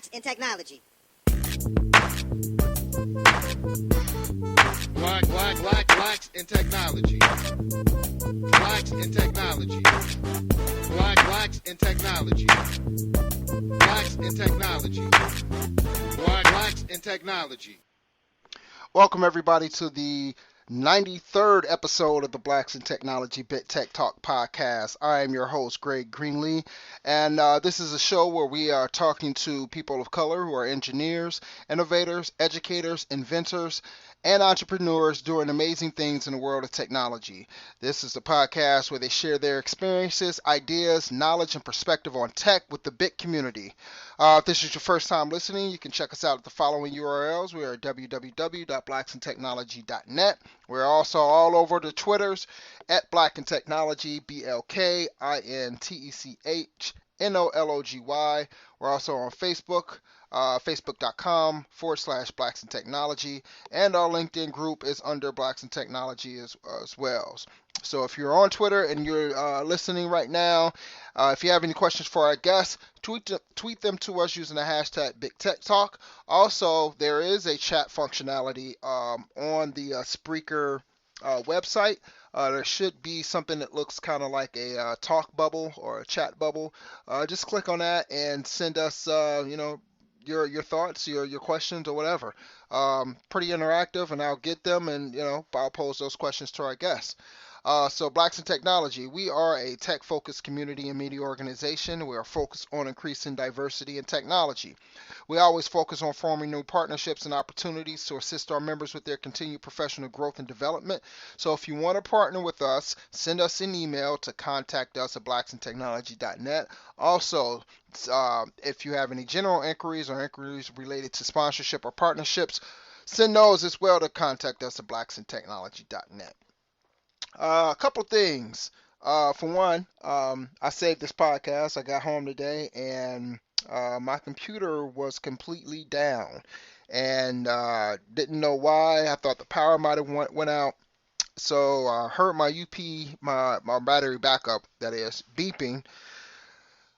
Blacks in Technology. Blacks in technology. Blacks in technology. Blacks in technology. Blacks in technology. Blacks in technology. Welcome everybody to the 93rd episode of the Blacks in Technology Bit Tech Talk podcast. I am your host, Greg Greenlee, and this is a show where we are talking to people of color who are engineers, innovators, educators, inventors, and entrepreneurs doing amazing things in the world of technology. This is the podcast where they share their experiences, ideas, knowledge, and perspective on tech with the Bit community. If this is your first time listening, you can check us out at the following URLs. We are at www.blacksandtechnology.net. We're also all over the Twitters at Black and Technology, BLKINTECHNOLOGY. We're also on Facebook, facebook.com/Blacks and Technology, and our LinkedIn group is under Blacks and Technology as well. So if you're on Twitter and you're listening right now, if you have any questions for our guests, tweet them to us using the hashtag BigTechTalk. Also, there is a chat functionality on the Spreaker website. There should be something that looks kind of like a talk bubble or a chat bubble. Just click on that and send us, your thoughts, your questions, or whatever. Pretty interactive, and I'll get them, and I'll pose those questions to our guests. So Blacks in Technology, we are a tech-focused community and media organization. We are focused on increasing diversity in technology. We always focus on forming new partnerships and opportunities to assist our members with their continued professional growth and development. So if you want to partner with us, send us an email to contact us at blacksandtechnology.net. Also, if you have any general inquiries or inquiries related to sponsorship or partnerships, send those as well to contact us at blacksandtechnology.net. A couple of things. For one, I saved this podcast. I got home today and my computer was completely down and didn't know why. I thought the power might have went out. So I heard my my battery backup, that is, beeping.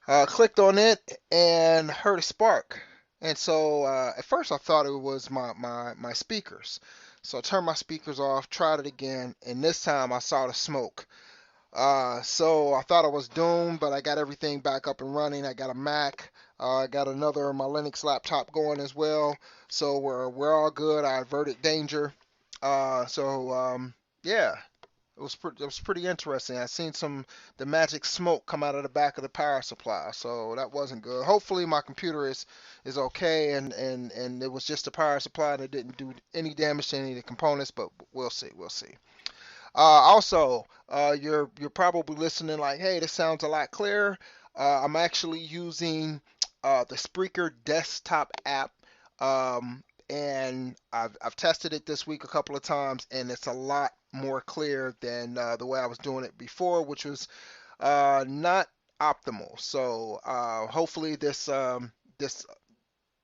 Clicked on it and heard a spark. And so at first I thought it was my speakers. So I turned my speakers off, tried it again, and this time I saw the smoke. So I thought I was doomed, but I got everything back up and running. I got a Mac. I got my Linux laptop going as well. So we're all good. I averted danger. Yeah. It was pretty interesting. I seen the magic smoke come out of the back of the power supply, so that wasn't good. Hopefully my computer is okay, and it was just the power supply that didn't do any damage to any of the components, but we'll see. Also, you're probably listening like, hey, this sounds a lot clearer. I'm actually using the Spreaker desktop app. And I've tested it this week a couple of times, and it's a lot more clear than the way I was doing it before, which was not optimal. So hopefully this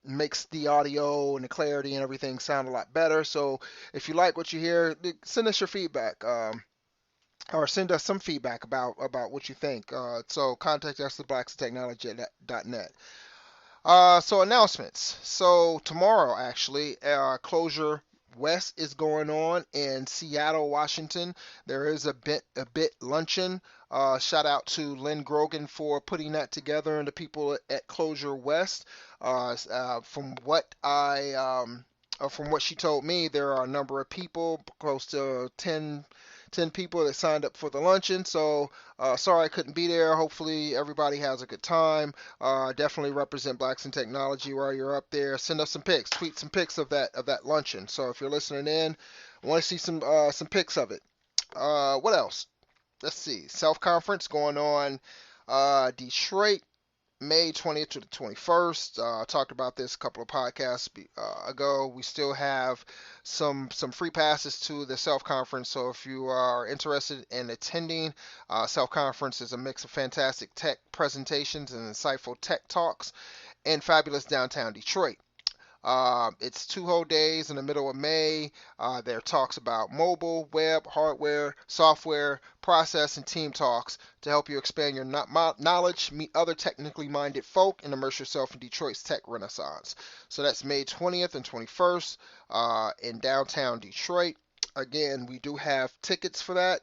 makes the audio and the clarity and everything sound a lot better. So if you like what you hear, send us your feedback. Or send us some feedback about what you think. So contact us at blacksandtechnology.net. So announcements. So tomorrow, actually, Closure West is going on in Seattle, Washington. There is a bit luncheon. Shout out to Lynn Grogan for putting that together and the people at Closure West. From what she told me, there are a number of people, close to 10 people that signed up for the luncheon. So sorry I couldn't be there. Hopefully everybody has a good time. Definitely represent Blacks in Technology while you're up there. Send us some pics. Tweet some pics of that luncheon. So if you're listening in, I want to see some pics of it. What else? Let's see. Self-conference going on Detroit, May 20th to the 21st. I talked about this a couple of podcasts ago. We still have some free passes to the self-conference, so if you are interested in attending, self-conference is a mix of fantastic tech presentations and insightful tech talks in fabulous downtown Detroit. It's 2 whole days in the middle of May. There are talks about mobile, web, hardware, software, process, and team talks to help you expand your knowledge, meet other technically minded folk, and immerse yourself in Detroit's tech renaissance. So that's May 20th and 21st in downtown Detroit. Again, we do have tickets for that.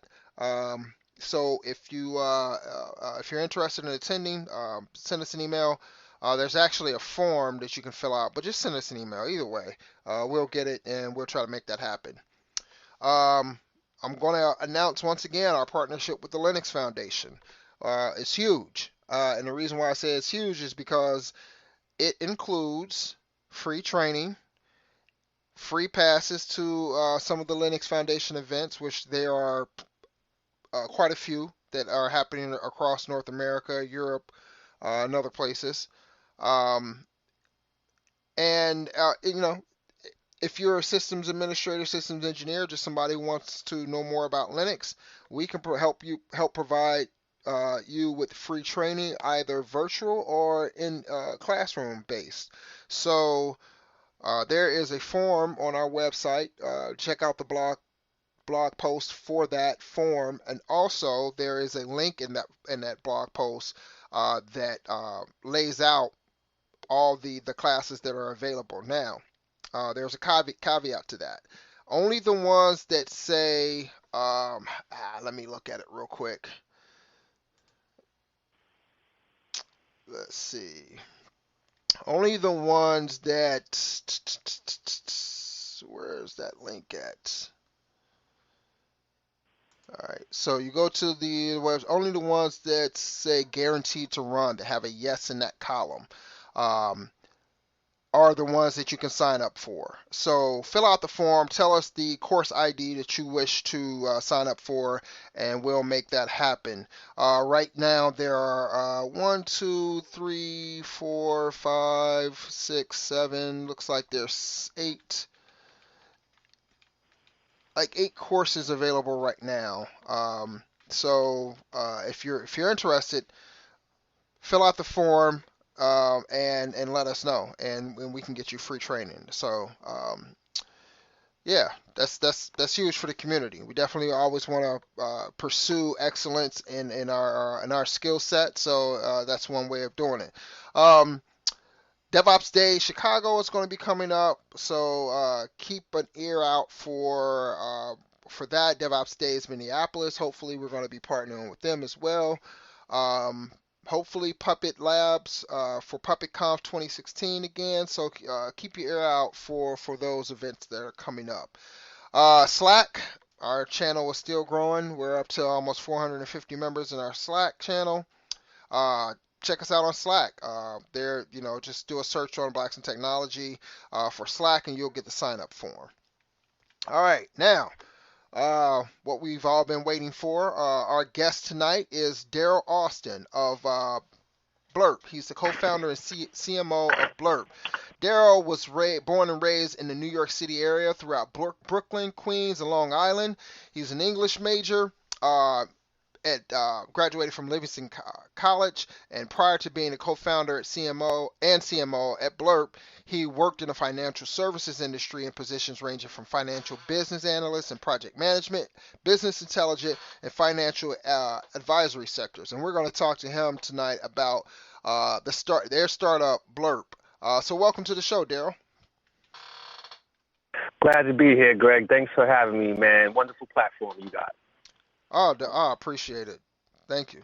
So if you're interested in attending, send us an email. There's actually a form that you can fill out, but just send us an email. Either way, we'll get it and we'll try to make that happen. I'm going to announce once again our partnership with the Linux Foundation. It's huge, and the reason why I say it's huge is because it includes free training, free passes to some of the Linux Foundation events, which there are quite a few that are happening across North America, Europe, and other places. Um, and if you're a systems administrator, systems engineer, just somebody who wants to know more about Linux, we can help provide you with free training, either virtual or in classroom based. So there is a form on our website. Check out the blog post for that form, and also there is a link in that blog post that lays out all the classes that are available now. There's a caveat to that. Only the ones that say, let me look at it real quick. Let's see. Only the ones that, where's that link at? All right, so you go to the web. Only the ones that say guaranteed to run, that have a yes in that column, are the ones that you can sign up for. So fill out the form, tell us the course ID that you wish to sign up for, and we'll make that happen. Right now there are 1, 2, 3, 4, 5, 6, 7. Looks like there's eight courses available right now. So if you're interested, fill out the form and let us know, and we can get you free training. So yeah, that's huge for the community. We definitely always want to pursue excellence in our skill set. So that's one way of doing it. DevOps Day Chicago is going to be coming up, so keep an ear out for that. DevOps Days Minneapolis. Hopefully, we're going to be partnering with them as well. Hopefully, Puppet Labs for PuppetConf 2016 again. So keep your ear out for those events that are coming up. Slack. Our channel is still growing. We're up to almost 450 members in our Slack channel. Check us out on Slack. There, just do a search on Blacks in Technology for Slack, and you'll get the sign up form. All right, now, what we've all been waiting for. Our guest tonight is Darell Austin of Bluurp. He's the co-founder and CMO of Bluurp. Darell was born and raised in the New York City area throughout Brooklyn, Queens, and Long Island. He's an English major. Graduated from Livingston College, and prior to being a co-founder at CMO at Bluurp, he worked in the financial services industry in positions ranging from financial business analyst and project management, business intelligence, and financial advisory sectors. And we're going to talk to him tonight about their startup Bluurp. So welcome to the show, Darell. Glad to be here, Greg. Thanks for having me, man. Wonderful platform you got. Oh, I appreciate it. Thank you.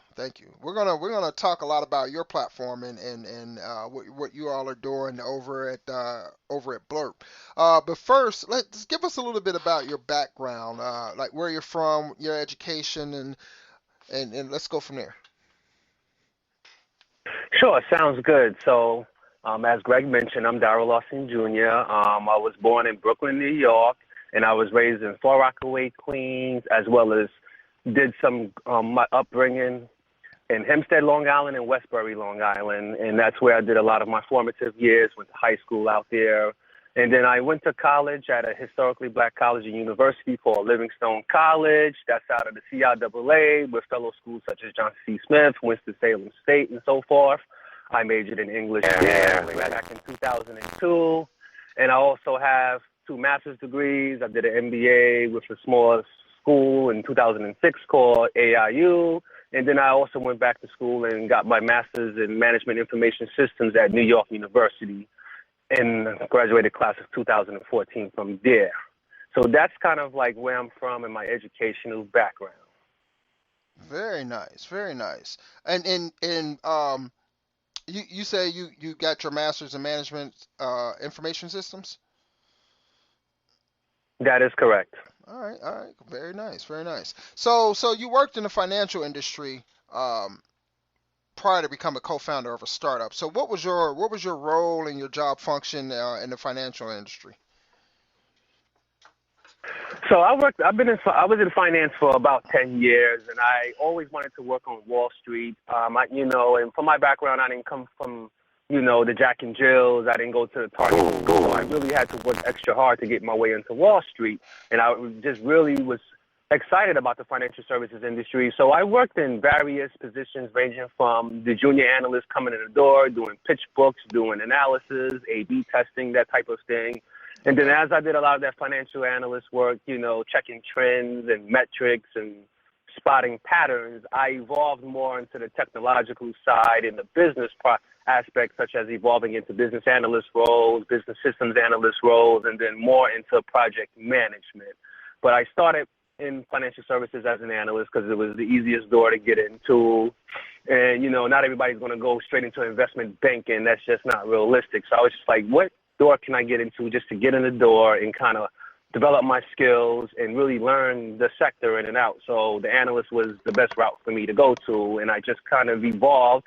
We're gonna talk a lot about your platform and what you all are doing over at Bluurp. But first, let's give us a little bit about your background, like where you're from, your education, and let's go from there. Sure, sounds good. So, as Greg mentioned, I'm Darell Austin Jr. I was born in Brooklyn, New York, and I was raised in Far Rockaway, Queens, as well as did some my upbringing in Hempstead, Long Island, and Westbury, Long Island, and that's where I did a lot of my formative years. Went to high school out there, and then I went to college at a historically black college and university called Livingstone College. That's out of the CIAA with fellow schools such as Johnson C. Smith, Winston-Salem State, and so forth. I majored in English there back in 2002. And I also have two master's degrees. I did an MBA with a small school in 2006 called AIU. And then I also went back to school and got my master's in management information systems at New York University and graduated class of 2014 from there. So that's kind of like where I'm from and my educational background. Very nice, very nice. And you say you got your master's in management information systems? That is correct. All right, very nice, very nice. So you worked in the financial industry prior to becoming a co-founder of a startup. So what was your role and your job function in the financial industry? So I was in finance for about 10 years, and I always wanted to work on Wall Street. And from my background, I didn't come from, the Jack and Jills. I didn't go to the Target school, so I really had to work extra hard to get my way into Wall Street. And I just really was excited about the financial services industry. So I worked in various positions ranging from the junior analyst coming in the door, doing pitch books, doing analysis, A/B testing, that type of thing. And then as I did a lot of that financial analyst work, checking trends and metrics and spotting patterns, I evolved more into the technological side and the business aspects, such as evolving into business analyst roles, business systems analyst roles, and then more into project management. But I started in financial services as an analyst because it was the easiest door to get into. And, not everybody's going to go straight into investment banking. That's just not realistic. So I was just like, what door can I get into just to get in the door and kind of develop my skills and really learn the sector in and out. So the analyst was the best route for me to go to. And I just kind of evolved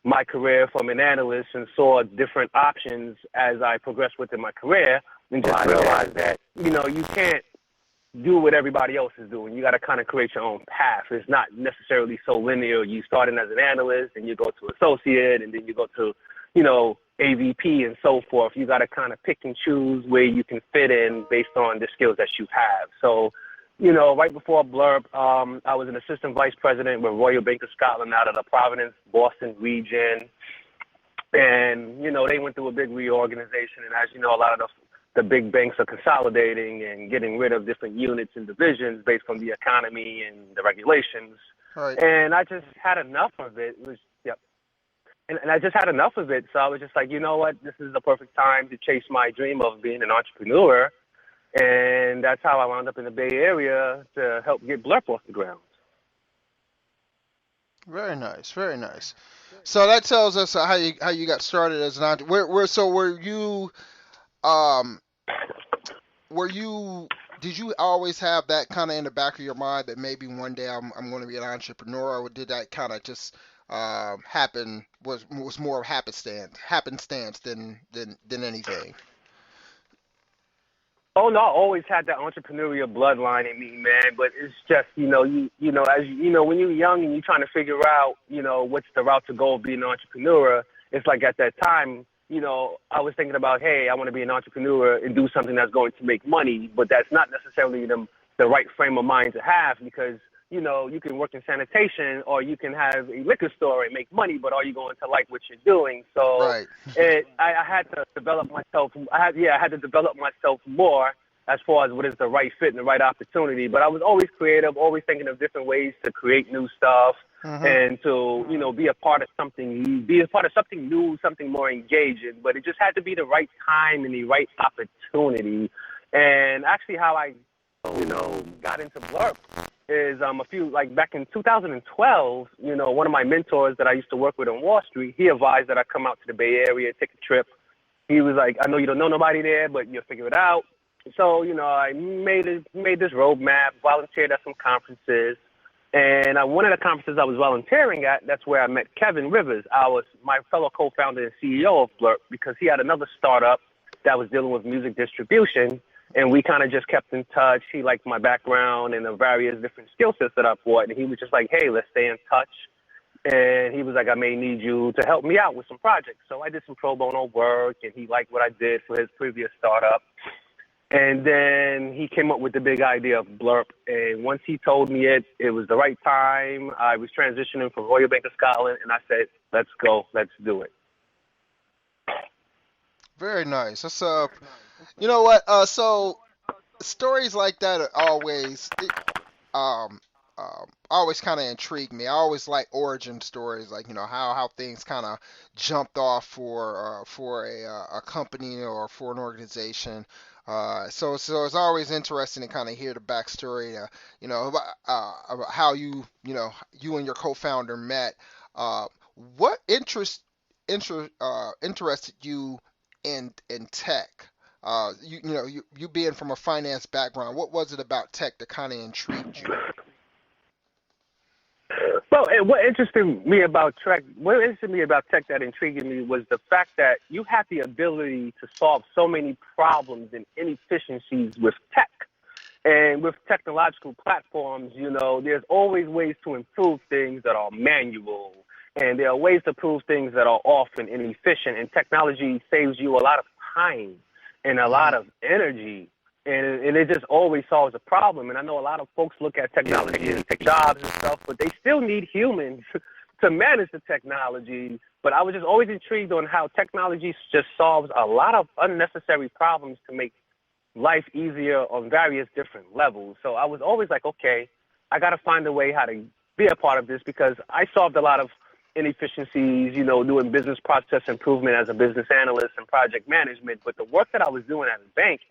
my career from an analyst and saw different options as I progressed within my career and just realized that, you can't do what everybody else is doing. You got to kind of create your own path. It's not necessarily so linear. You start in as an analyst and you go to associate and then you go to, AVP and so forth. You got to kind of pick and choose where you can fit in based on the skills that you have. So, right before Bluurp, I was an assistant vice president with Royal Bank of Scotland out of the Providence, Boston region. And, they went through a big reorganization. And as you know, a lot of the big banks are consolidating and getting rid of different units and divisions based on the economy and the regulations. Right. And I just had enough of it. And I just had enough of it. So I was just like, you know what? This is the perfect time to chase my dream of being an entrepreneur. And that's how I wound up in the Bay Area to help get Bluurp off the ground. Very nice, very nice. So that tells us how you got started as an entrepreneur. Um, did you always have that kind of in the back of your mind that maybe one day I'm going to be an entrepreneur, or did that kind of just happen, was more happenstance than anything? Oh no, I always had that entrepreneurial bloodline in me, man. But it's just, when you're young and you're trying to figure out, what's the route to go of being an entrepreneur, it's like at that time, I was thinking about, hey, I want to be an entrepreneur and do something that's going to make money, but that's not necessarily the right frame of mind to have because, you can work in sanitation or you can have a liquor store and make money, but are you going to like what you're doing? So right. I had to develop myself. I had to develop myself more as far as what is the right fit and the right opportunity. But I was always creative, always thinking of different ways to create new stuff and to, be a part of something new, something more engaging. But it just had to be the right time and the right opportunity. And actually how I, got into Bluurp is back in 2012, one of my mentors that I used to work with on Wall Street, he advised that I come out to the Bay Area, take a trip. He was like, I know you don't know nobody there, but you'll figure it out. So, I made this roadmap, volunteered at some conferences. And one of the conferences I was volunteering at, that's where I met Kevin Rivers, my fellow co-founder and CEO of Bluurp, because he had another startup that was dealing with music distribution. And we kind of just kept in touch. He liked my background and the various different skill sets that I brought. And he was just like, hey, let's stay in touch. And he was like, I may need you to help me out with some projects. So I did some pro bono work, and he liked what I did for his previous startup. And then he came up with the big idea of Bluurp. And once he told me it was the right time. I was transitioning from Royal Bank of Scotland, and I said, let's go, let's do it. Very nice. You know what? So stories like that are um, always kind of intrigue me. I always like origin stories, like how things kind of jumped off for a company or for an organization. So it's always interesting to kind of hear the backstory, about how you and your co-founder met. Uh, what interested you in tech? You being from a finance background, what was it about tech that kind of intrigued you? Well, and what interested me about tech that intrigued me was the fact that you have the ability to solve so many problems and inefficiencies with tech. And with technological platforms, there's always ways to improve things that are manual. And there are ways to improve things that are often inefficient. And technology saves you a lot of time and a Hmm. lot of energy. And it just always solves a problem. And I know a lot of folks look at technology and take jobs and stuff, but they still need humans to manage the technology. But I was just always intrigued on how technology just solves a lot of unnecessary problems to make life easier on various different levels. So I was always like, okay, I got to find a way how to be a part of this because I solved a lot of inefficiencies, doing business process improvement as a business analyst and project management. But the work that I was doing at a bank,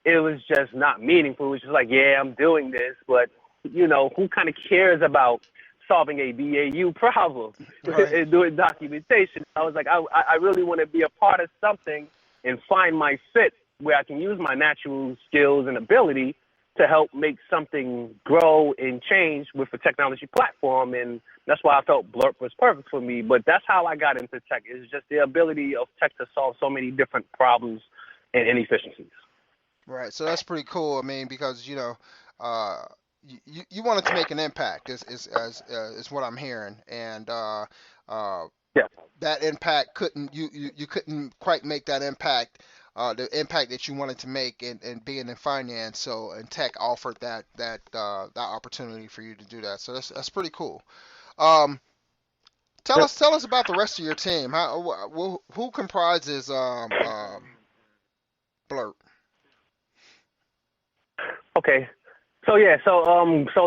it was just not meaningful. It was just like, yeah, I'm doing this, but who kind of cares about solving a BAU problem Right. and doing documentation? I was like, I really want to be a part of something and find my fit where I can use my natural skills and ability to help make something grow and change with a technology platform. And that's why I felt Blurp was perfect for me. But that's how I got into tech. It's just the ability of tech to solve so many different problems and inefficiencies. Right. So that's pretty cool. I mean, because uh, you wanted to make an impact is what I'm hearing, and uh, Yeah. that impact you couldn't quite make that impact. The impact that you wanted to make and being in finance, so and tech offered that opportunity for you to do that. So that's pretty cool. Um, tell us about the rest of your team. Who comprises Blurt? Okay. So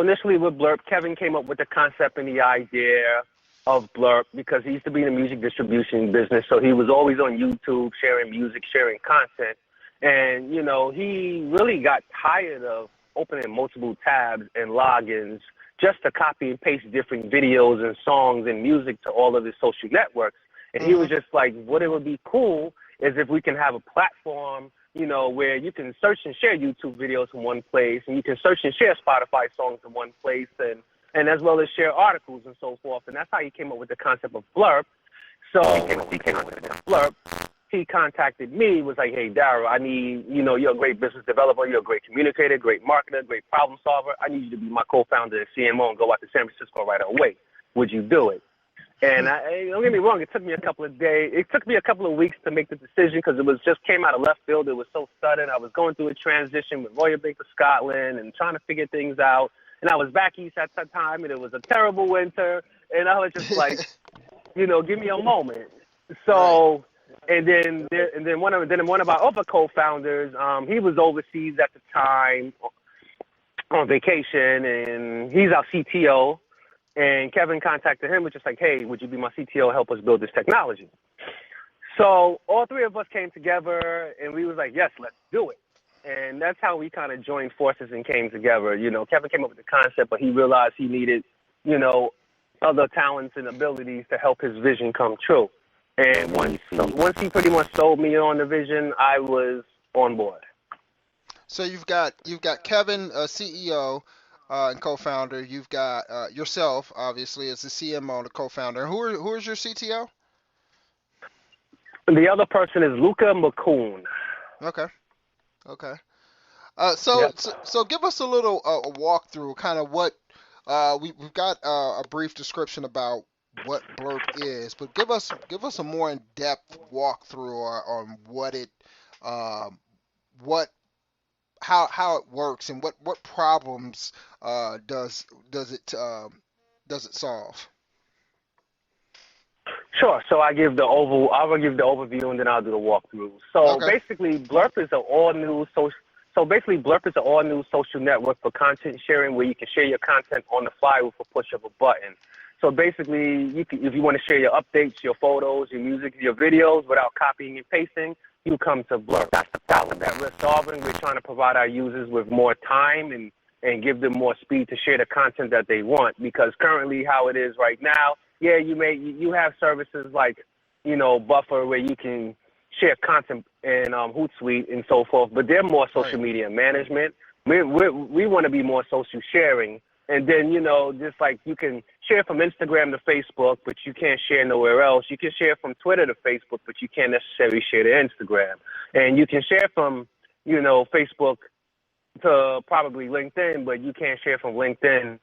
initially with Blurp, Kevin came up with the concept and the idea of Blurp because he used to be in the music distribution business. So he was always on YouTube sharing music, sharing content. And, he really got tired of opening multiple tabs and logins just to copy and paste different videos and songs and music to all of his social networks. And he Hmm. was just like, what it would be cool is if we can have a platform where you can search and share YouTube videos in one place, and you can search and share Spotify songs in one place, and as well as share articles and so forth. And that's how he came up with the concept of Blurb. So he came up with Blurb. He contacted me, was like, hey, Darell, I need, you're a great business developer, you're a great communicator, great marketer, great problem solver. I need you to be my co-founder and CMO and go out to San Francisco right away. Would you do it? And don't get me wrong, it took me a couple of days. It took me a couple of weeks to make the decision because it was just came out of left field. It was so sudden. I was going through a transition with Royal Bank of Scotland and trying to figure things out. And I was back east at that time, and it was a terrible winter. And I was just like, give me a moment. Right. So, and then one of our other co-founders, he was overseas at the time on vacation, and he's our CTO. And Kevin contacted him, was just like, hey, would you be my CTO, help us build this technology? So all three of us came together, and we was like, yes, let's do it. And that's how we kind of joined forces and came together. Kevin came up with the concept, but he realized he needed, you know, other talents and abilities to help his vision come true. And once he pretty much sold me on the vision, I was on board. So you've got Kevin, CEO and co-founder. You've got yourself, obviously, as the CMO, the co-founder. Who is your CTO? The other person is Luca McCoon. Okay, okay. Yep. So give us a little a walkthrough, kind of what we've got a brief description about what Blurp is, but give us a more in-depth walkthrough on um, what how it works and what problems does it solve? Sure. So I will give the overview and then I'll do the walkthrough. So Okay. basically, Blurp is an all new social. So basically, Blurp is an all new social network for content sharing where you can share your content on the fly with a push of a button. So basically, if you want to share your updates, your photos, your music, your videos without copying and pasting, you come to Blurp. That's the problem that we're solving. We're trying to provide our users with more time and give them more speed to share the content that they want. Because currently, how it is right now, yeah, you have services like Buffer where you can share content in Hootsuite and so forth, but they're more Right. social media management. We want to be more social sharing. And then, just like you can share from Instagram to Facebook, but you can't share nowhere else. You can share from Twitter to Facebook, but you can't necessarily share to Instagram. And you can share from, Facebook to probably LinkedIn, but you can't share from LinkedIn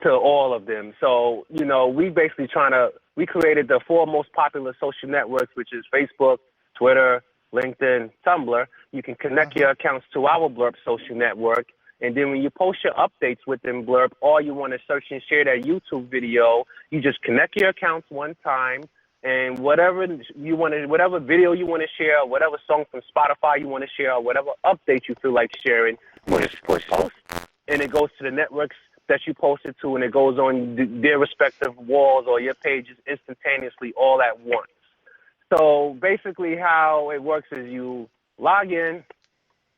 to all of them. So, we created the four most popular social networks, which is Facebook, Twitter, LinkedIn, Tumblr. You can connect Mm-hmm. your accounts to our Blurb social network. And then when you post your updates within Blurb, or you want to search and share that YouTube video, you just connect your accounts one time, and whatever whatever video you want to share, whatever song from Spotify you want to share, or whatever update you feel like sharing, you just push post, and it goes to the networks that you posted to, and it goes on their respective walls or your pages instantaneously all at once. So basically, how it works is you log in.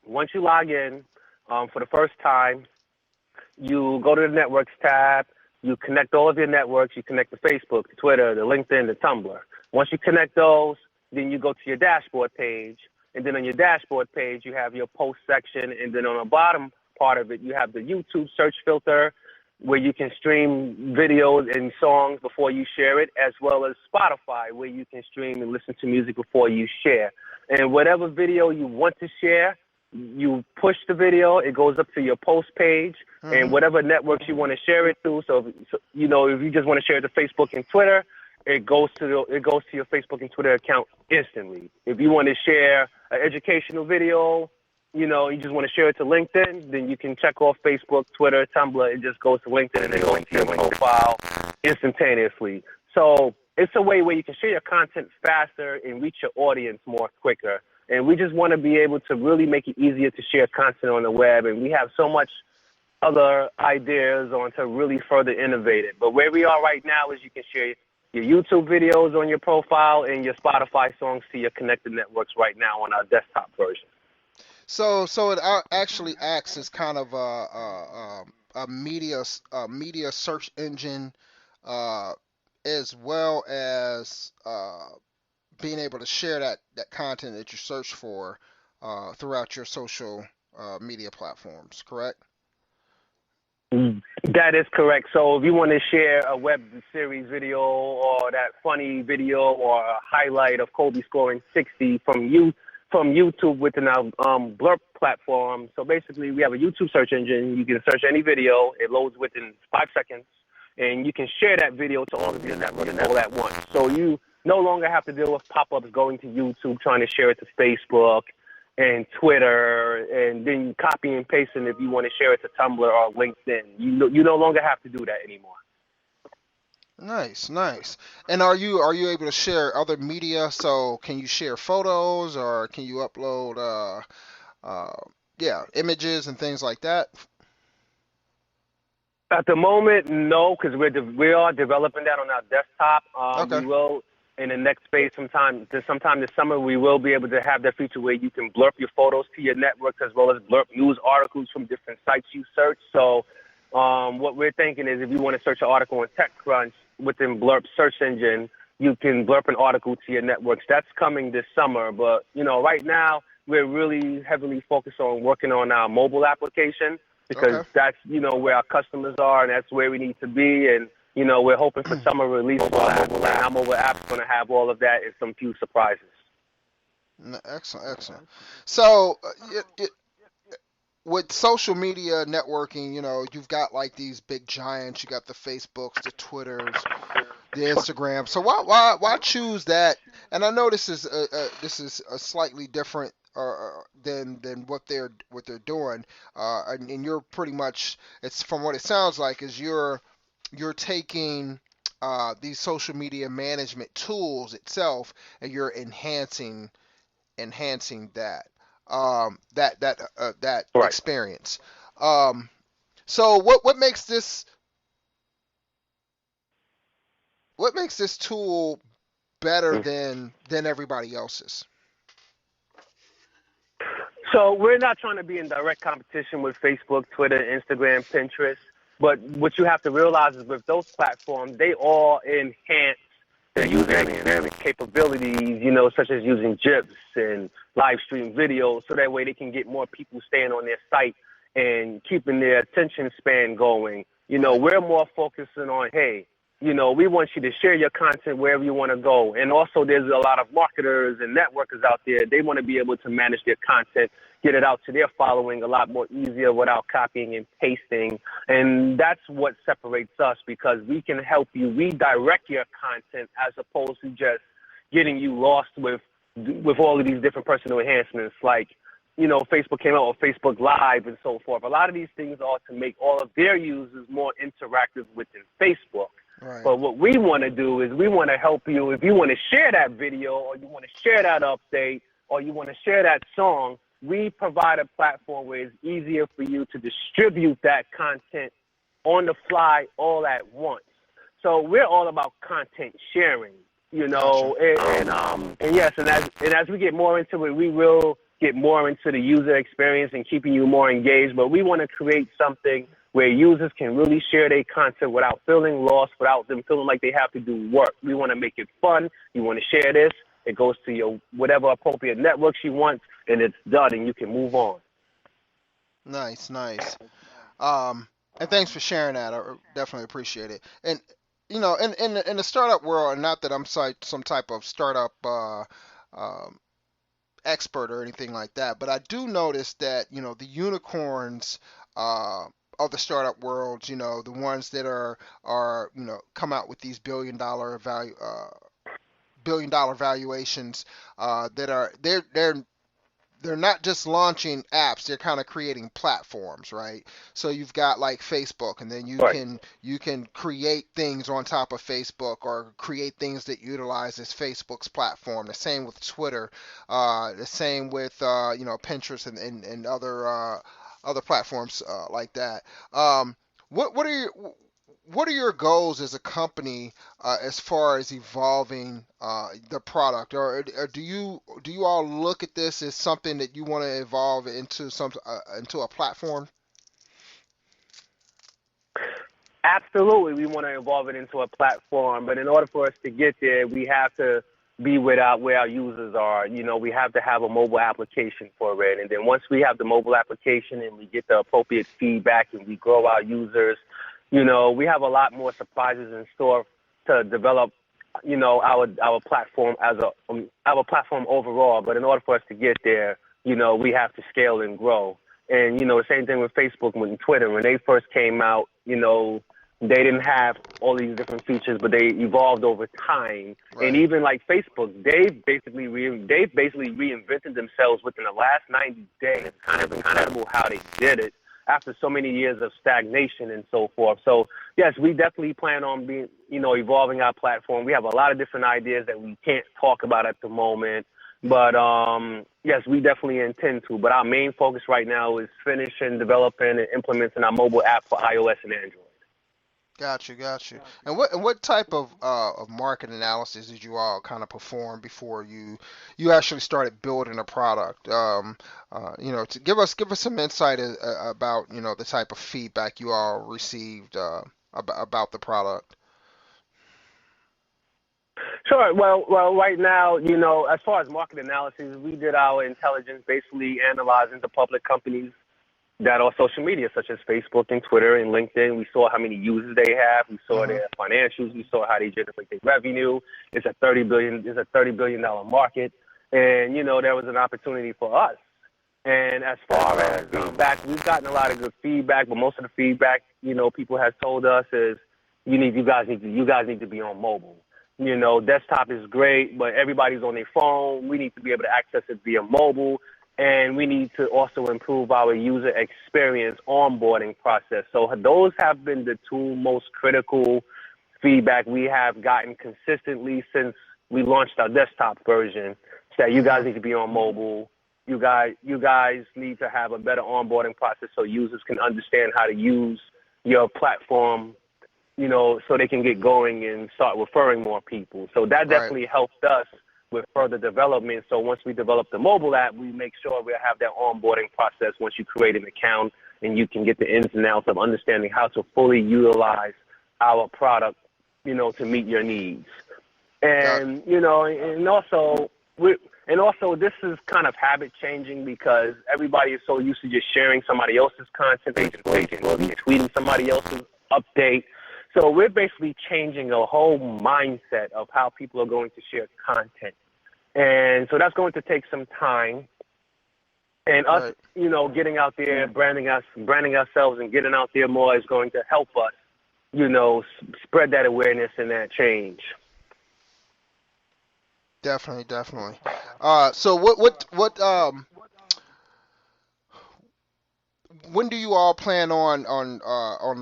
Once you log in for the first time, you go to the networks tab. You connect all of your networks. You connect to Facebook, to Twitter, to LinkedIn, to Tumblr. Once you connect those, then you go to your dashboard page. And then on your dashboard page, you have your post section. And then on the bottom part of it, you have the YouTube search filter where you can stream videos and songs before you share it, as well as Spotify, where you can stream and listen to music before you share. And whatever video you want to share, you push the video, it goes up to your post page, and Mm-hmm. whatever networks you want to share it to. If you just want to share it to Facebook and Twitter, it goes to your Facebook and Twitter account instantly. If you want to share an educational video, you just want to share it to LinkedIn, then you can check off Facebook, Twitter, Tumblr. It just goes to LinkedIn and it goes to your profile instantaneously. So it's a way where you can share your content faster and reach your audience more quicker. And we just want to be able to really make it easier to share content on the web. And we have so much other ideas on to really further innovate it. But where we are right now is you can share your YouTube videos on your profile and your Spotify songs to your connected networks right now on our desktop version. So it actually acts as kind of a media search engine, uh, as well as being able to share that content that you search for throughout your social media platforms. Correct? That is correct. So if you want to share a web series video or that funny video or a highlight of Kobe scoring 60 from YouTube within our Blurp platform. So basically, we have a YouTube search engine. You can search any video. It loads within 5 seconds, and you can share that video to all of your networks all at once. So you no longer have to deal with pop-ups going to YouTube, trying to share it to Facebook and Twitter, and then copy and pasting if you want to share it to Tumblr or LinkedIn. You no longer have to do that anymore. Nice, nice. And are you able to share other media? So can you share photos or can you upload uh yeah, images and things like that? At the moment, no, because we are developing that on our desktop. Okay. We will in the next phase sometime this summer. We will be able to have that feature where you can blurb your photos to your network as well as blurb news articles from different sites you search. So what we're thinking is if you want to search an article on TechCrunch within Blurp search engine, you can blurb an article to your networks. That's coming this summer. But right now we're really heavily focused on working on our mobile application because Okay. that's where our customers are and that's where we need to be. And we're hoping for summer release for our mobile app. Our mobile app's going to have all of that and some few surprises. Excellent, excellent. So with social media networking, you've got like these big giants. You got the Facebooks, the Twitters, the Instagram. So why choose that? And I know this is a slightly different than what they're doing. And you're pretty much, it's from what it sounds like is you're taking these social media management tools itself, and you're enhancing that Right. experience. Um, so what makes this tool better Mm. than everybody else's? So we're not trying to be in direct competition with Facebook, Twitter, Instagram, Pinterest. But what you have to realize is with those platforms, they all enhance their user experience capabilities, such as using GIFs and live stream videos, so that way they can get more people staying on their site and keeping their attention span going. Right. We're more focusing on, hey, we want you to share your content wherever you want to go. And also, there's a lot of marketers and networkers out there. They want to be able to manage their content, get it out to their following a lot more easier without copying and pasting. And that's what separates us, because we can help you redirect your content as opposed to just getting you lost with all of these different personal enhancements. Like, Facebook came out with Facebook Live and so forth. A lot of these things are to make all of their users more interactive within Facebook. Right. But what we want to do is we want to help you. If you want to share that video, or you want to share that update, or you want to share that song, we provide a platform where it's easier for you to distribute that content on the fly all at once. So we're all about content sharing, Gotcha. and yes, and as we get more into it, we will get more into the user experience and keeping you more engaged. But we want to create something where users can really share their content without feeling lost, without them feeling like they have to do work. We want to make it fun. You want to share this, it goes to your whatever appropriate networks you want, and it's done, and you can move on. Nice, nice. And thanks for sharing that. I definitely appreciate it. And in the startup world, and not that I'm some type of startup um, expert or anything like that, but I do notice that the unicorns uh, of the startup world, the ones that are come out with these billion dollar valuations, that are they're not just launching apps, they're kind of creating platforms, right? So you've got like Facebook, and then you Right. can you can create things on top of Facebook, or create things that utilizes Facebook's platform. The same with Twitter, the same with Pinterest, and other platforms like that. What are your goals as a company, as far as evolving the product, or do you all look at this as something that you want to evolve into a platform? Absolutely, we want to evolve it into a platform, but in order for us to get there, we have to be where our users are. We have to have a mobile application for it, and then once we have the mobile application and we get the appropriate feedback and we grow our users, we have a lot more surprises in store to develop. Our platform as our platform overall. But in order for us to get there, we have to scale and grow. And the same thing with Facebook and Twitter. When they first came out, they didn't have all these different features, but they evolved over time. And Right. even like Facebook, they basically reinvented themselves within the last 90 days. It's kind of incredible how they did it after so many years of stagnation and so forth. So yes, we definitely plan on evolving our platform. We have a lot of different ideas that we can't talk about at the moment. But yes, we definitely intend to. But our main focus right now is finishing, developing, and implementing our mobile app for iOS and Android. Got you. And what type of market analysis did you all kind of perform before you actually started building a product? To give us some insight about the type of feedback you all received about the product. Sure. Well, right now, as far as market analysis, we did our intelligence basically analyzing the public companies that are social media, such as Facebook and Twitter and LinkedIn. We saw how many users they have. We saw Hmm. their financials. We saw how they generate their revenue. It's a $30 billion market, and there was an opportunity for us. And as far as feedback, we've gotten a lot of good feedback, but most of the feedback, people have told us is you guys need to be on mobile. Desktop is great, but everybody's on their phone. We need to be able to access it via mobile, and we need to also improve our user experience onboarding process. So those have been the two most critical feedback we have gotten consistently since we launched our desktop version is that you guys need to be on mobile. You guys need to have a better onboarding process so users can understand how to use your platform, so they can get going and start referring more people. So that definitely helped us with further development. So once we develop the mobile app, we make sure we have that onboarding process once you create an account and you can get the ins and outs of understanding how to fully utilize our product, to meet your needs. And, and also this is kind of habit changing because everybody is so used to just sharing somebody else's content or tweeting somebody else's update. So we're basically changing a whole mindset of how people are going to share content. And so that's going to take some time. And us, getting out there, branding ourselves and getting out there more is going to help us, spread that awareness and that change. Definitely. So what when do you all plan on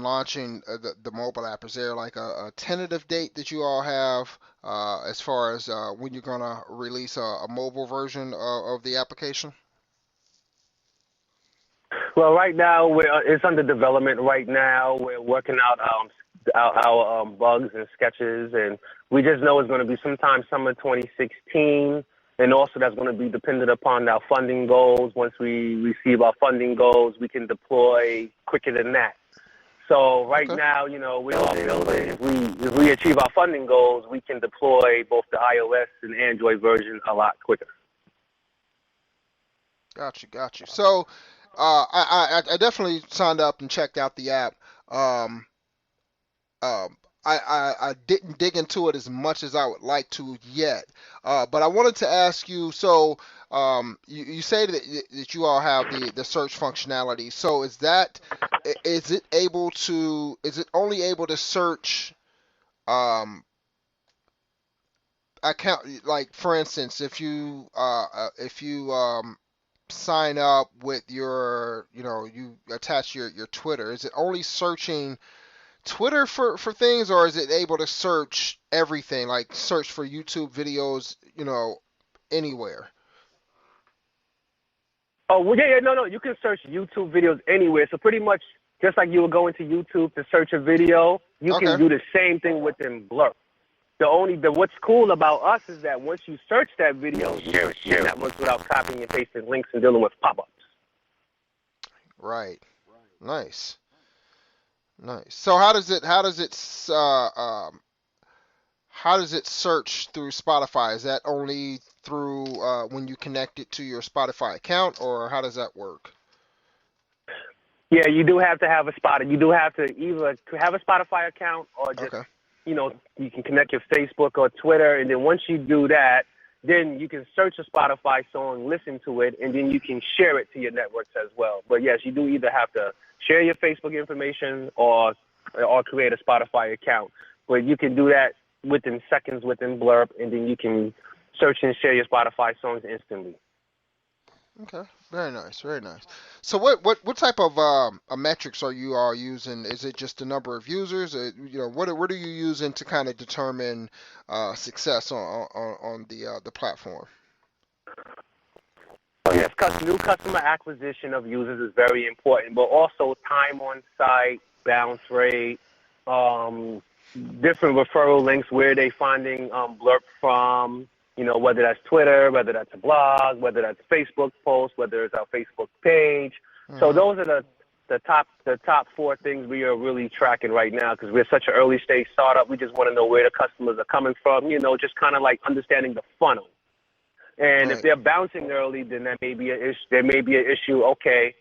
launching the mobile app? Is there like a tentative date that you all have as far as when you're gonna release a mobile version of the application? Well, right now it's under development. Right now we're working out our bugs and sketches, and we just know it's going to be sometime summer 2016. And also that's going to be dependent upon our funding goals. Once we receive our funding goals, we can deploy quicker than that. So right now, if we achieve our funding goals, we can deploy both the iOS and Android version a lot quicker. Got you. So I definitely signed up and checked out the app. I didn't dig into it as much as I would like to yet, but I wanted to ask you. So you say that you all have the search functionality. So is it only able to search account, like for instance, if you sign up with your, you attach your Twitter, is it only searching Twitter for things, or is it able to search everything, like search for YouTube videos, anywhere? Oh, well, yeah, no, you can search YouTube videos anywhere. So pretty much just like you were going to YouTube to search a video, you can do the same thing within Bluurp. What's cool about us is that once you search that video, you share that once without copying and pasting links and dealing with pop-ups. Right. Nice. So how does it search through Spotify? Is that only through when you connect it to your Spotify account, or how does that work? Yeah, you do have to have a spot. You do have to either have a Spotify account or just, you can connect your Facebook or Twitter, and then once you do that, then you can search a Spotify song, listen to it, and then you can share it to your networks as well. But yes, you do either have to share your Facebook information or create a Spotify account. But you can do that within seconds within Bluurp, and then you can search and share your Spotify songs instantly. Okay, very nice. So what type of metrics are you all using? Is it just the number of users? What are you using to kind of determine success on the platform? Oh, yes, new customer acquisition of users is very important, but also time on site, bounce rate, different referral links, where they finding Bluurp from, whether that's Twitter, whether that's a blog, whether that's a Facebook post, whether it's our Facebook page. Mm-hmm. So those are the top four things we are really tracking right now because we're such an early stage startup. We just want to know where the customers are coming from, just kind of like understanding the funnel. And if they're bouncing early, then there may be an issue. Okay,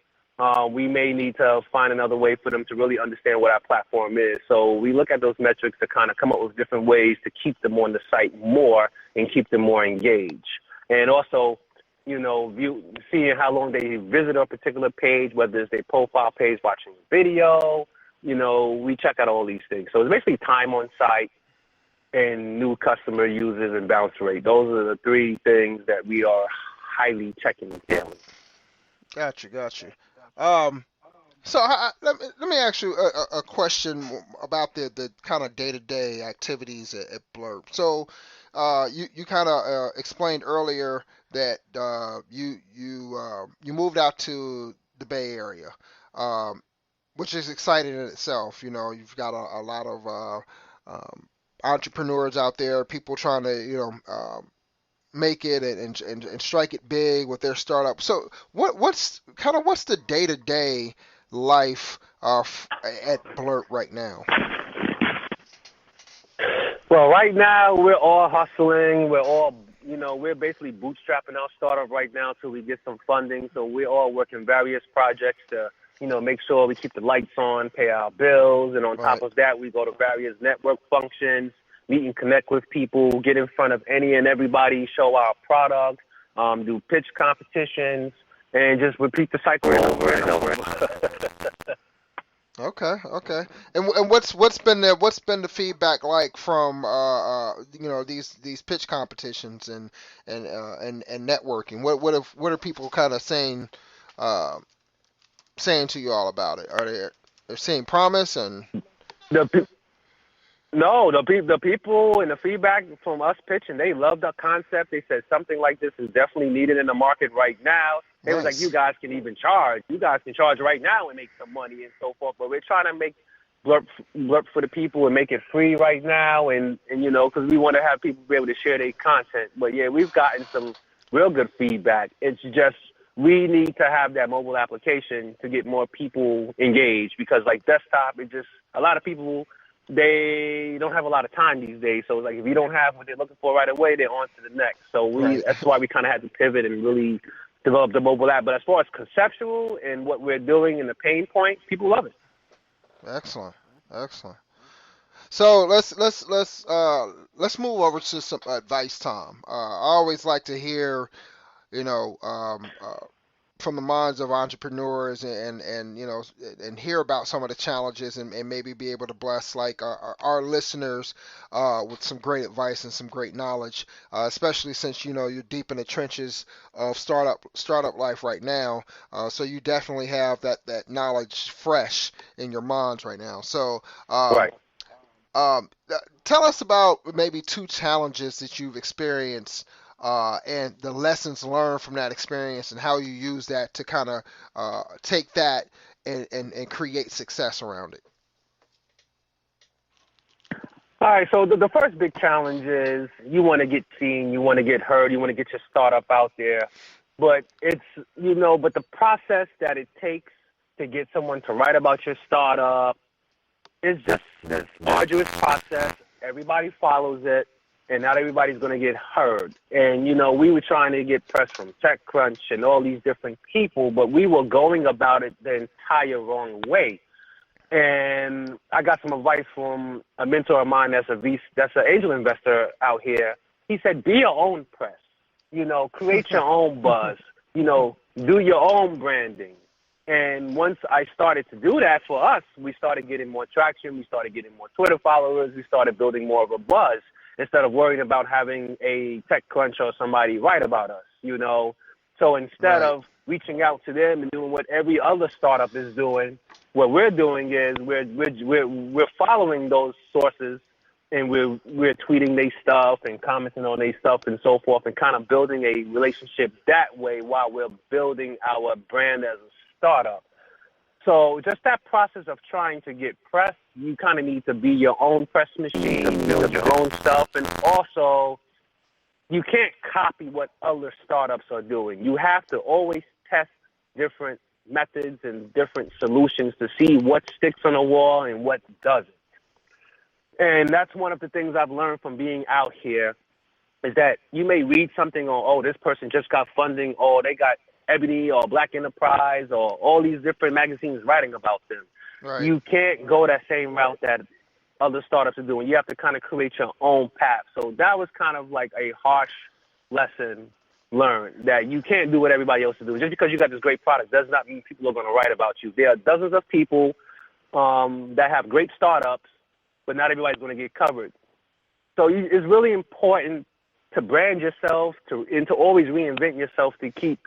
we may need to find another way for them to really understand what our platform is. So we look at those metrics to kind of come up with different ways to keep them on the site more and keep them more engaged. And also, seeing how long they visit a particular page, whether it's their profile page, watching a video, we check out all these things. So it's basically time on site and new customer users and bounce rate. Those are the three things that we are highly checking daily. Gotcha. So let me ask you a question about the kind of day-to-day activities at Blurb. So you kind of explained earlier that you moved out to the Bay Area, um, which is exciting in itself. You know, you've got a lot of entrepreneurs out there, people trying to make it and strike it big with their startup. So what's the day to day life at Blurt right now? Well, right now we're all hustling. We're all, we're basically bootstrapping our startup right now till we get some funding. So we're all working various projects to, make sure we keep the lights on, pay our bills, and on top Right. of that, we go to various network functions, meet and connect with people, get in front of any and everybody, show our product, do pitch competitions, and just repeat the cycle over and over and over. Okay. Okay. And what's been the feedback like from these pitch competitions and networking? What are people kind of uh, saying to you all about it? Are they're seeing promise and The No, the people and the feedback from us pitching, they love the concept. They said something like this is definitely needed in the market right now. They was like, you nice? guys can even charge. You guys can charge right now and make some money and so forth. But we're trying to make Blurp for the people and make it free right now. And because we want to have people be able to share their content. But yeah, we've gotten some real good feedback. It's just we need to have that mobile application to get more people engaged because like desktop, it just a lot of people they don't have a lot of time these days. So like if you don't have what they're looking for right away, they're on to the next. So Right. that's why we kind of had to pivot and really develop the mobile app. But as far as conceptual and what we're doing and the pain point, people love it. Excellent. Excellent. So let's move over to some advice, Tom. I always like to hear, you know, from the minds of entrepreneurs and and hear about some of the challenges and maybe be able to bless like our listeners with some great advice and some great knowledge, especially since you're deep in the trenches of startup life right now. So you definitely have that knowledge fresh in your minds right now. So um, Right. tell us about maybe two challenges that you've experienced and the lessons learned from that experience and how you use that to kind of take that and create success around it. All right, so the first big challenge is you want to get seen, you want to get heard, you want to get your startup out there, but but the process that it takes to get someone to write about your startup is just this arduous process. Everybody follows it, and not everybody's going to get heard. And we were trying to get press from TechCrunch and all these different people, but we were going about it the entire wrong way. And I got some advice from a mentor of mine that's an angel investor out here. He said, be your own press. Create your own buzz. Do your own branding. And once I started to do that for us, we started getting more traction. We started getting more Twitter followers. We started building more of a buzz instead of worrying about having a TechCrunch or somebody write about us. So instead Right. of reaching out to them and doing what every other startup is doing, what we're doing is we're following those sources and we're tweeting their stuff and commenting on their stuff and so forth and kind of building a relationship that way while we're building our brand as a startup. So just that process of trying to get press, you kind of need to be your own press machine, build your own stuff, and also you can't copy what other startups are doing. You have to always test different methods and different solutions to see what sticks on the wall and what doesn't. And that's one of the things I've learned from being out here is that you may read something on, oh, this person just got funding, or they got Ebony or Black Enterprise or all these different magazines writing about them. Right. You can't go that same route that other startups are doing. You have to kind of create your own path. So that was kind of like a harsh lesson learned that you can't do what everybody else is doing. Just because you got this great product does not mean people are going to write about you. There are dozens of people that have great startups, but not everybody's going to get covered. So it's really important to brand yourself and to always reinvent yourself to keep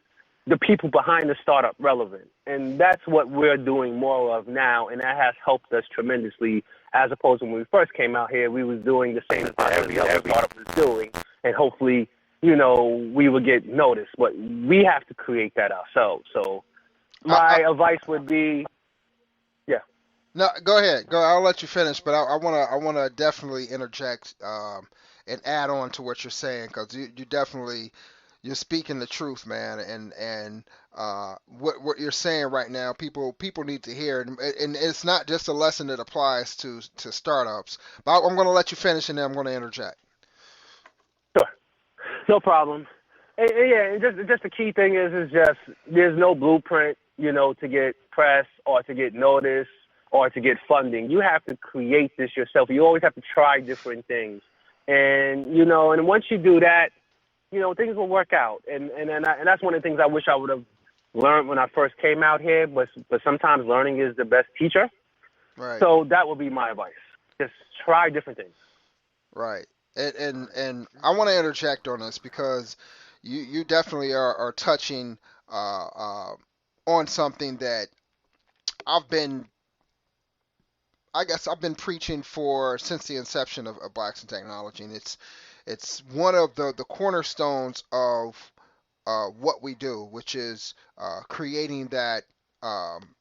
the people behind the startup relevant. And that's what we're doing more of now, and that has helped us tremendously, as opposed to when we first came out here, we was doing the same that every other startup was doing, and hopefully, we would get noticed. But we have to create that ourselves. So my advice would be, yeah. No, go ahead. Go. I'll let you finish, but I wanna definitely interject and add on to what you're saying, because you definitely, you're speaking the truth, man, and what you're saying right now, people need to hear, and it's not just a lesson that applies to startups. But I'm gonna let you finish, and then I'm gonna interject. Sure. No problem. And just the key thing is just there's no blueprint, to get press or to get notice or to get funding. You have to create this yourself. You always have to try different things. And, and once you do that, things will work out. And that's one of the things I wish I would have learned when I first came out here. But sometimes learning is the best teacher. Right. So that would be my advice. Just try different things. Right. And I want to interject on this, because you definitely are touching on something that I've been preaching for since the inception of Blacks in Technology, and it's one of the cornerstones of what we do, which is creating um,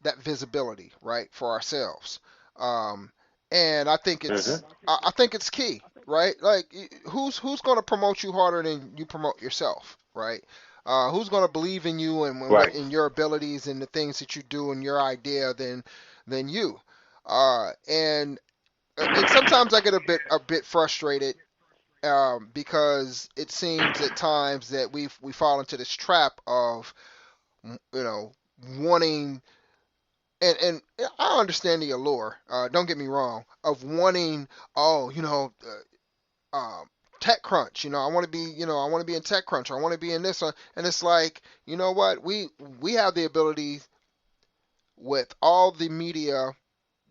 that visibility, right, for ourselves. Um, and I think Mm-hmm. it's key, right? Like, who's going to promote you harder than you promote yourself, right? Who's going to believe in you and what Right. in your abilities and the things that you do and your idea than you? And sometimes I get a bit frustrated, because it seems at times that we fall into this trap of, wanting, and I understand the allure. Don't get me wrong, of wanting, oh, TechCrunch. I want to be, I want to be in TechCrunch. Or I want to be in this, and it's like, you know what? We have the ability, with all the media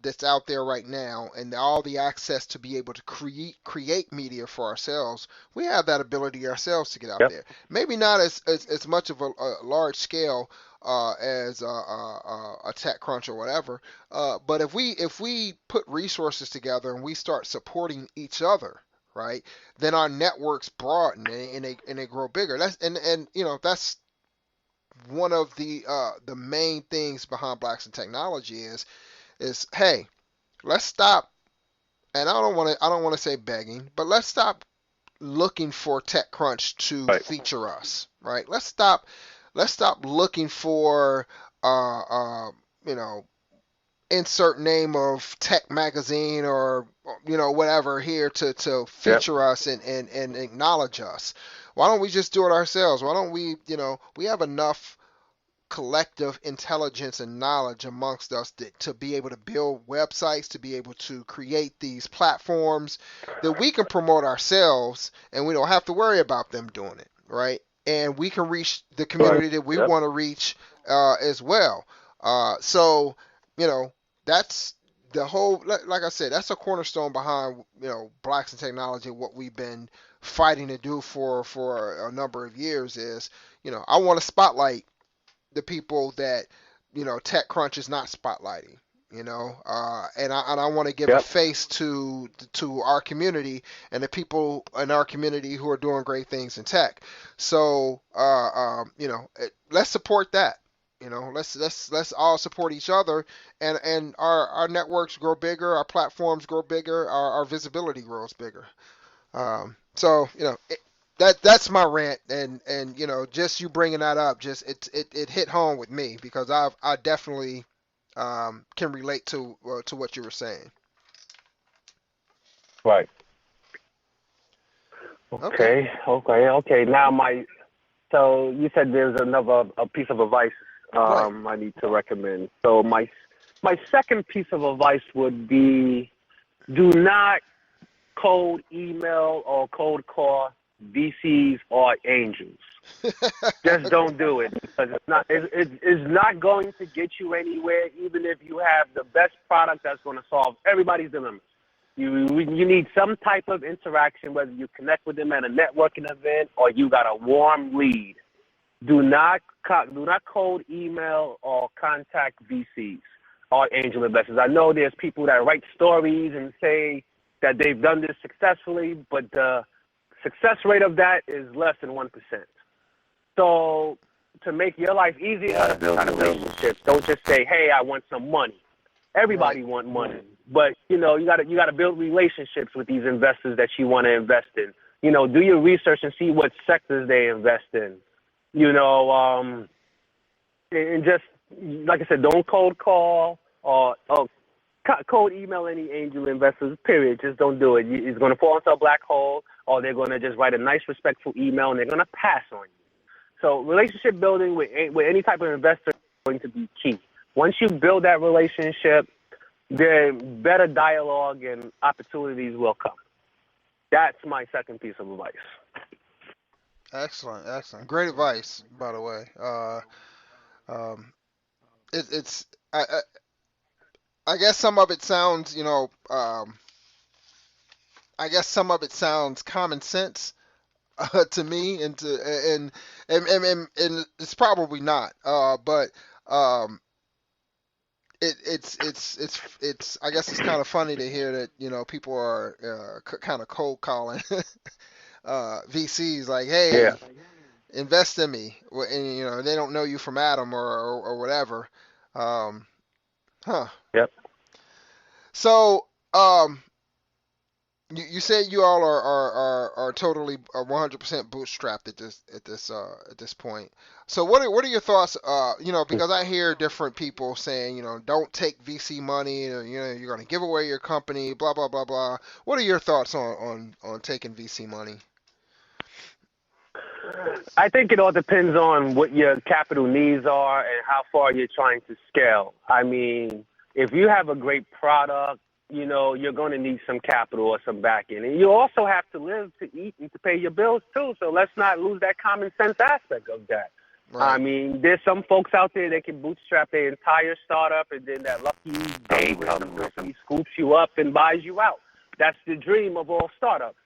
that's out there right now and all the access to be able to create media for ourselves. We have that ability ourselves to get out Yep. there. Maybe not as much of a large scale as a TechCrunch or whatever, but if we put resources together and we start supporting each other, right, then our networks broaden, and they grow bigger. That's one of the main things behind Blacks in Technology is, hey, let's stop. And I don't want to say begging, but let's stop looking for TechCrunch to Right. feature us, right? Let's stop looking for uh, uh, you know insert name of tech magazine, or whatever, here to Yep. feature us and acknowledge us. Why don't we just do it ourselves? Why don't we have enough collective intelligence and knowledge amongst us to be able to build websites, to be able to create these platforms that we can promote ourselves, and we don't have to worry about them doing it, right? And we can reach the Right. community that we Yep. want to reach as well. So, you know, that's the whole, like I said, that's a cornerstone behind, Blacks in Technology. What we've been fighting to do for a number of years is, I want to spotlight the people that TechCrunch is not spotlighting. And I want to give a Yep. face to our community and the people in our community who are doing great things in tech. So let's support that. Let's all support each other, and our networks grow bigger, our platforms grow bigger, our visibility grows bigger. So that's my rant, and just you bringing that up, just it hit home with me, because I definitely can relate to what you were saying. Right. Okay. Okay. Now so you said there's another a piece of advice Right. I need to recommend. So my second piece of advice would be, do not cold email or cold call VCs or angels. Just don't do it, because it's not going to get you anywhere, even if you have the best product that's going to solve everybody's dilemmas. You need some type of interaction, whether you connect with them at a networking event or you got a warm lead. do not cold email or contact VCs or angel investors. I know there's people that write stories and say that they've done this successfully, but the success rate of that is less than 1%. So to make your life easier, build relationships. Don't just say, "Hey, I want some money." Everybody want money, but you gotta build relationships with these investors that you want to invest in. Do your research and see what sectors they invest in. And just like I said, don't cold call or cold email any angel investors. Period. Just don't do it. It's going to fall into a black hole, or they're going to just write a nice, respectful email and they're going to pass on you. So relationship building with any type of investor is going to be key. Once you build that relationship, then better dialogue and opportunities will come. That's my second piece of advice. Excellent, excellent. Great advice, by the way. Um, it's I guess some of it sounds, I guess some of it sounds common sense to me, and it's probably not. But um, it's I guess it's kind of funny to hear that people are kind of cold calling VCs like, Yeah. hey, invest in me, and they don't know you from Adam or whatever. Um, huh. Yep. So you said you all are totally 100% bootstrapped at this point. So what are your thoughts? Because I hear different people saying, don't take VC money, or, you're going to give away your company, blah blah blah blah. What are your thoughts on taking VC money? I think it all depends on what your capital needs are and how far you're trying to scale. I mean, if you have a great product, you're going to need some capital or some backing. And you also have to live to eat and to pay your bills too. So let's not lose that common sense aspect of that. Right. I mean, there's some folks out there that can bootstrap their entire startup, and then that lucky day comes and he scoops you up and buys you out. That's the dream of all startups.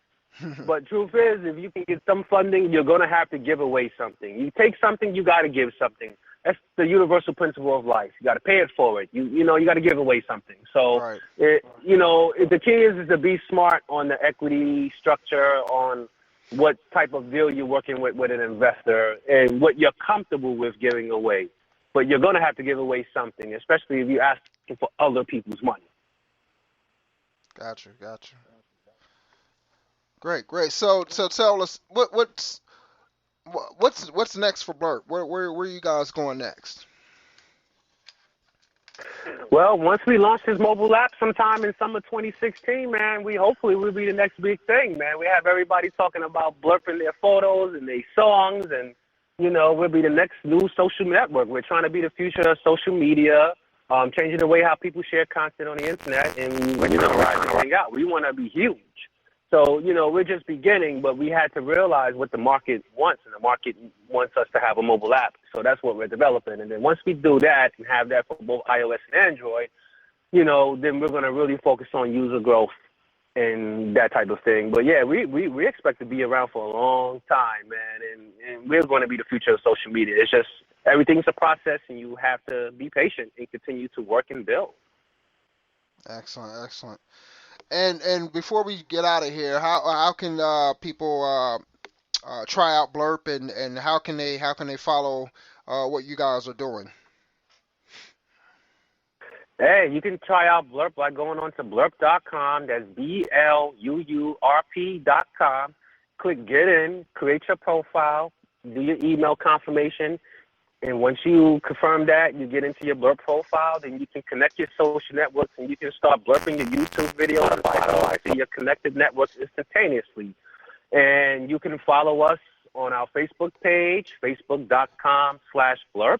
But truth is, if you can get some funding, you're going to have to give away something. You take something, you got to give something. That's the universal principle of life. You got to pay it forward. You got to give away something. So, Right. The key is to be smart on the equity structure, on what type of deal you're working with an investor, and what you're comfortable with giving away. But you're going to have to give away something, especially if you're asking for other people's money. Gotcha. Great. So tell us what's next for Bluurp? Where are you guys going next? Well, once we launch this mobile app sometime in summer 2016, man, hopefully will be the next big thing, man. We have everybody talking about blurping their photos and their songs, and we'll be the next new social network. We're trying to be the future of social media, changing the way how people share content on the internet, and ride this thing out. We want to be huge. So, we're just beginning, but we had to realize what the market wants, and the market wants us to have a mobile app. So that's what we're developing. And then once we do that and have that for both iOS and Android, then we're going to really focus on user growth and that type of thing. But, yeah, we expect to be around for a long time, man, and we're going to be the future of social media. It's just everything's a process, and you have to be patient and continue to work and build. Excellent. And before we get out of here, how can people try out Bluurp, and how can they follow what you guys are doing? Hey, you can try out Bluurp by going on to blurp.com. That's BLUURP.com. Click get in, create your profile, do your email confirmation. And once you confirm that, you get into your Bluurp profile, then you can connect your social networks and you can start blurping your YouTube videos to your connected networks instantaneously. And you can follow us on our Facebook page, facebook.com/Bluurp.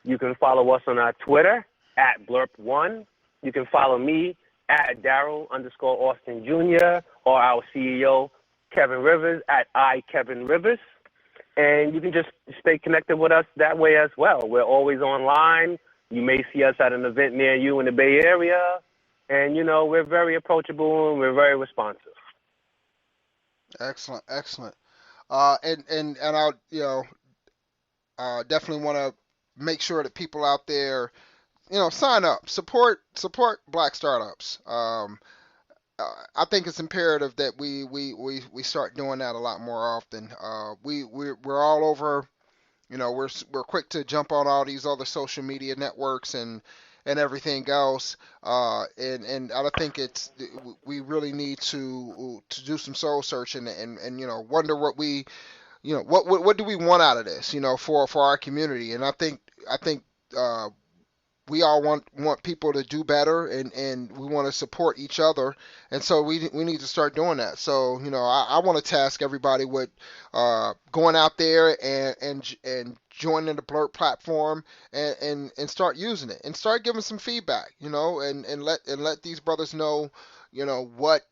You can follow us on our Twitter @Bluurp1. You can follow me @Darell_Austin Jr. or our CEO, Kevin Rivers, @IKevinRivers. And you can just stay connected with us that way as well. We're always online. You may see us at an event near you in the Bay Area. And, we're very approachable and we're very responsive. Excellent. And definitely want to make sure that people out there, sign up, support black startups. I think it's imperative that we start doing that a lot more often. We're all over. We're quick to jump on all these other social media networks and everything else. And I think we really need to do some soul searching and wonder what what do we want out of this, for our community. And I think we all want people to do better, and we want to support each other, and so we need to start doing that. So I want to task everybody with going out there and joining the Bluurp platform and start using it and start giving some feedback, and let these brothers know what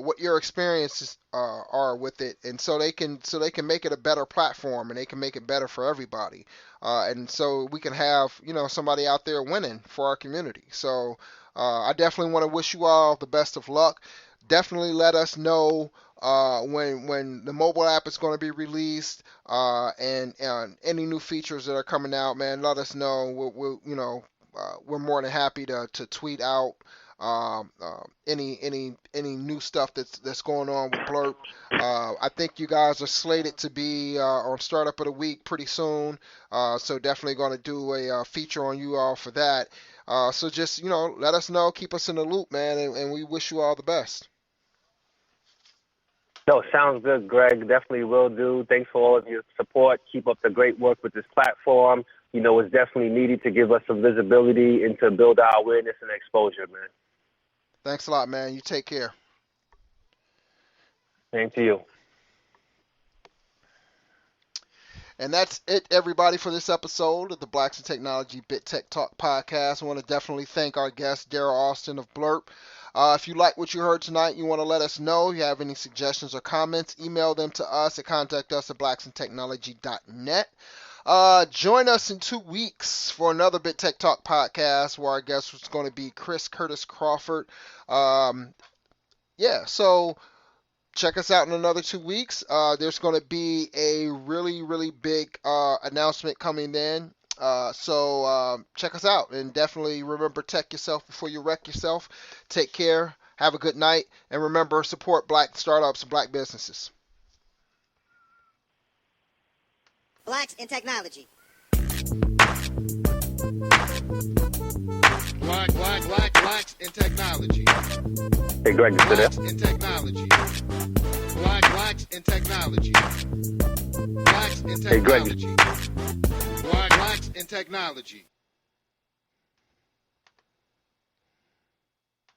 what your experiences are with it, and so they can make it a better platform, and they can make it better for everybody, and so we can have somebody out there winning for our community. So I definitely want to wish you all the best of luck. Definitely let us know when the mobile app is going to be released, and any new features that are coming out, man. Let us know. We're more than happy to tweet out any new stuff that's going on with Bluurp. I think you guys are slated to be on Startup of the Week pretty soon, so definitely going to do a feature on you all for that. So just let us know, keep us in the loop, man, and we wish you all the best. No, sounds good, Greg. Definitely will do. Thanks for all of your support. Keep up the great work with this platform. It's definitely needed to give us some visibility and to build our awareness and exposure, man. Thanks a lot, man. You take care. Same to you. And that's it, everybody, for this episode of the Blacks in Technology Bit Tech Talk podcast. I want to definitely thank our guest, Darell Austin of Bluurp. If you like what you heard tonight, you want to let us know. If you have any suggestions or comments, email them to us at contactus@blacksintechnology.net. Join us in 2 weeks for another Bit Tech Talk podcast, where our guest is going to be Chris Curtis Crawford. So check us out in another 2 weeks. There's going to be a really, really big announcement coming in. So check us out, and definitely remember, protect yourself before you wreck yourself. Take care. Have a good night. And remember, support black startups and black businesses. Blacks in Technology. Blacks in Technology. Hey, Greg, you still there? Blacks in Technology. Blacks in Technology. Blacks in Technology. Hey, Greg. Blacks in Technology.